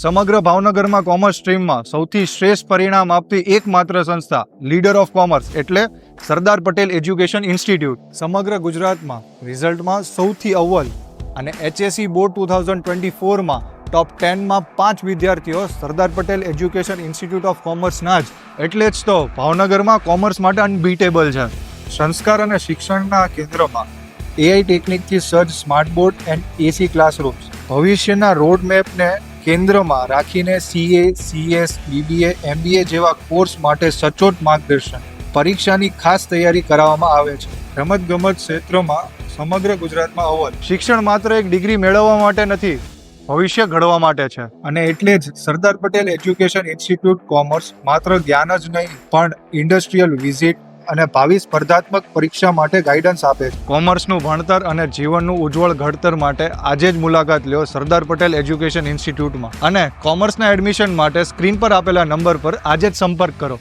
સમગ્ર ભાવનગરમાં કોમર્સ સ્ટ્રીમમાં સૌથી શ્રેષ્ઠ પરિણામ આપતી એકમાત્ર સંસ્થા લીડર ઓફ કોમર્સ એટલે સરદાર પટેલ એજ્યુકેશન ઇન્સ્ટિટ્યૂટ. સમગ્ર ગુજરાતમાં રિઝલ્ટમાં સૌથી અવ્વલ અને HSC બોર્ડ 2024માં ટોપ 10માં 5 વિદ્યાર્થીઓ Sardar Patel education institute of કોમર્સના જ. એટલે જ તો ભાવનગરમાં કોમર્સ માટે અનબીટેબલ છે. સંસ્કાર અને શિક્ષણના કેન્દ્રમાં AI ટેકનિકથી સજ્જ smart board and AC classrooms. ભવિષ્યના રોડમેપને કેન્દ્રમાં રાખીને CA, CS, BBA, MBA જેવા કોર્સ માટે સચોટ માર્ગદર્શન. પરીક્ષાની ખાસ તૈયારી કરાવવામાં આવે છે. રમતગમત ક્ષેત્રમાં સમગ્ર ગુજરાતમાં અવ્વલ. શિક્ષણ માત્ર એક ડિગ્રી મેળવવા માટે નથી, ભવિષ્ય ઘડવા માટે છે. અને એટલે જ સરદાર પટેલ એજ્યુકેશન ઇન્સ્ટિટ્યૂટ કોમર્સ માત્ર જ્ઞાન જ નહીં પણ ઇન્ડસ્ટ્રીયલ વિઝિટ અને ભાવિ સ્પર્ધાત્મક પરીક્ષા માટે ગાઈડન્સ આપે છે. કોમર્સનું ભણતર અને જીવનનું ઉજ્જવળ ઘડતર માટે આજે જ મુલાકાત લ્યો સરદાર પટેલ એજ્યુકેશન ઇન્સ્ટિટ્યૂટમાં. અને કોમર્સના એડમિશન માટે સ્ક્રીન પર આપેલા નંબર પર આજે જ સંપર્ક કરો.